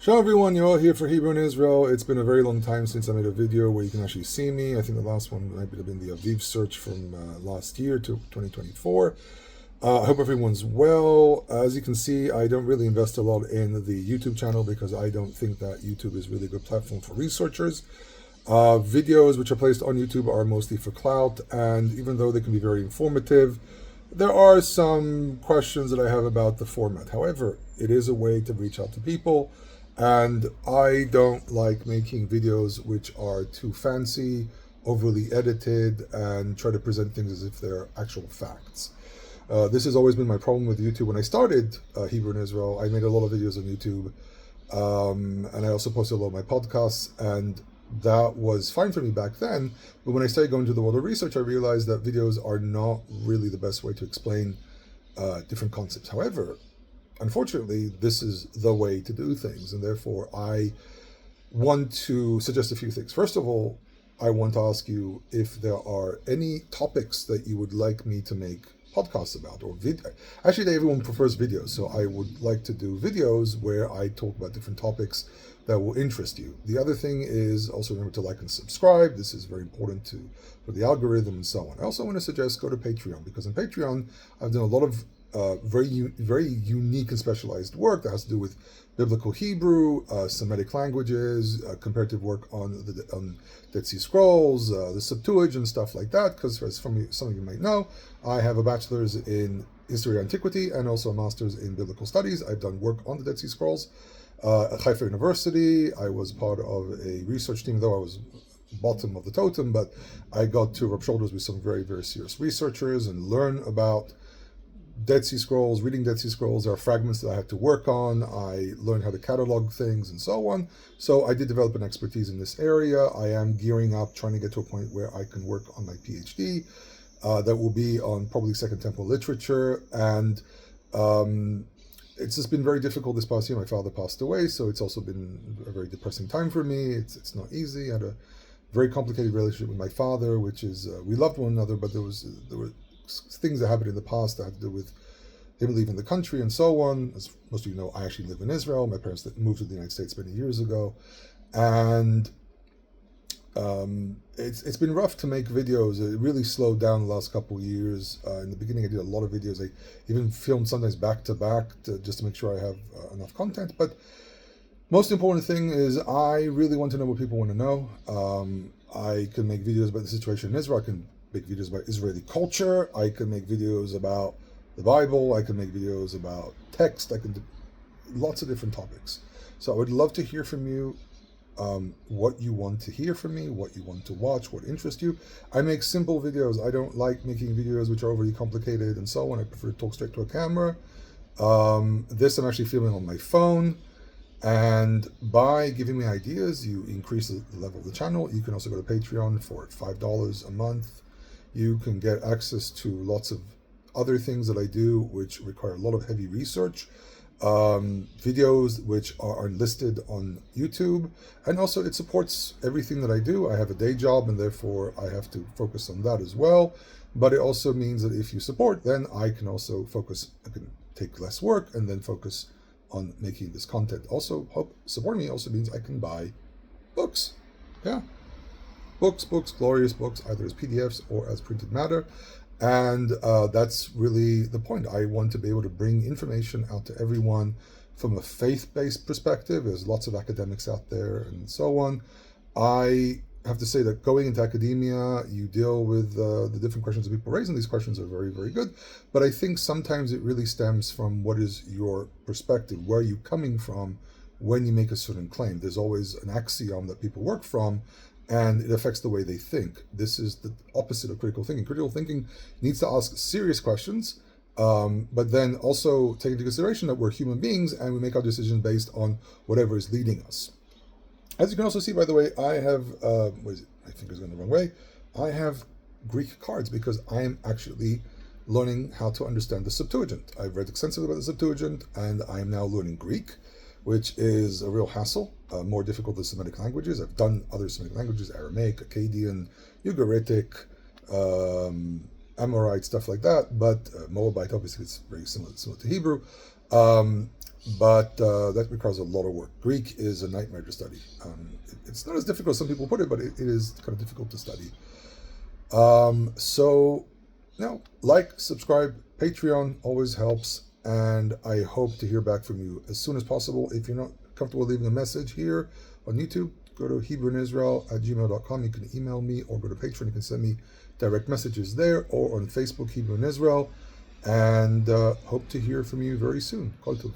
Shalom everyone, you're all here for Hebrew in Israel. It's been a very long time since I made a video where you can actually see me. I think the last one might have been the Aviv search from last year to 2024. I hope everyone's well. As you can see, I don't really invest a lot in the YouTube channel because I don't think that YouTube is really a good platform for researchers. Videos which are placed on YouTube are mostly for clout, and even though they can be very informative, there are some questions that I have about the format. However, it is a way to reach out to people, and I don't like making videos which are too fancy, overly edited, and try to present things as if they're actual facts. This has always been my problem with YouTube. When I started Hebrew in Israel, I made a lot of videos on YouTube, and I also posted a lot of my podcasts, and that was fine for me back then. But when I started going to the world of research, I realized that videos are not really the best way to explain different concepts. However, unfortunately, this is the way to do things, and therefore I want to suggest a few things. First of all, I want to ask you if there are any topics that you would like me to make podcasts about, or video. Actually, everyone prefers videos, so I would like to do videos where I talk about different topics that will interest you. The other thing is also remember to like and subscribe. This is very important for the algorithm and so on. I also want to suggest go to Patreon, because on Patreon I've done a lot of very unique and specialized work that has to do with biblical Hebrew, Semitic languages, comparative work on Dead Sea Scrolls, the Septuagint, and stuff like that. Because as some of you might know, I have a bachelor's in history and antiquity and also a master's in biblical studies. I've done work on the Dead Sea Scrolls at Haifa University. I was part of a research team, though I was bottom of the totem, but I got to rub shoulders with some very, very serious researchers and learn about Dead Sea Scrolls, reading Dead Sea Scrolls. There are fragments that I had to work on. I learned how to catalog things and so on. So I did develop an expertise in this area. I am gearing up, trying to get to a point where I can work on my PhD. That will be on probably Second Temple literature. And it's just been very difficult this past year. My father passed away, so it's also been a very depressing time for me. It's not easy. I had a very complicated relationship with my father, which is, we loved one another, but there were things that happened in the past that had to do with him leaving the country and so on. As most of you know, I actually live in Israel. My parents moved to the United States many years ago, and it's been rough to make videos. It really slowed down the last couple of years. In the beginning, I did a lot of videos. I even filmed sometimes back to back just to make sure I have enough content. But most important thing is I really want to know what people want to know. I can make videos about the situation in Israel. I can make videos about Israeli culture. I can make videos about the Bible. I can make videos about text. I can do lots of different topics. So I would love to hear from you, what you want to hear from me, what you want to watch, what interests you. I make simple videos. I don't like making videos which are overly complicated and so on. I prefer to talk straight to a camera. This I'm actually filming on my phone. And by giving me ideas, you increase the level of the channel. You can also go to Patreon for $5 a month. You can get access to lots of other things that I do, which require a lot of heavy research. Videos which are listed on YouTube. And also it supports everything that I do. I have a day job, and therefore I have to focus on that as well. But it also means that if you support, then I can also focus, I can take less work and then focus on making this content. Also, supporting me also means I can buy books. Yeah. Books, glorious books, either as PDFs or as printed matter. And that's really the point. I want to be able to bring information out to everyone from a faith-based perspective. There's lots of academics out there and so on. I have to say that going into academia, you deal with the different questions that people raise, and these questions are very, very good. But I think sometimes it really stems from what is your perspective, where are you coming from when you make a certain claim. There's always an axiom that people work from, and it affects the way they think. This is the opposite of critical thinking. Critical thinking needs to ask serious questions, but then also take into consideration that we're human beings and we make our decisions based on whatever is leading us. As you can also see, by the way, I have, my finger's going the wrong way. I have Greek cards because I am actually learning how to understand the Septuagint. I've read extensively about the Septuagint, and I am now learning Greek, which is a real hassle, more difficult than Semitic languages. I've done other Semitic languages, Aramaic, Akkadian, Ugaritic, Amorite, stuff like that, but Moabite, obviously, it's very similar to Hebrew. but that requires a lot of work. Greek is a nightmare to study. It's not as difficult as some people put it, but it is kind of difficult to study. So, now, like, subscribe, Patreon always helps, and I hope to hear back from you as soon as possible. If you're not comfortable leaving a message here on YouTube, go to HebrewInIsrael@gmail.com. You can email me or go to Patreon. You can send me direct messages there or on Facebook, Hebrew in Israel. And hope to hear from you very soon. Kol Tov.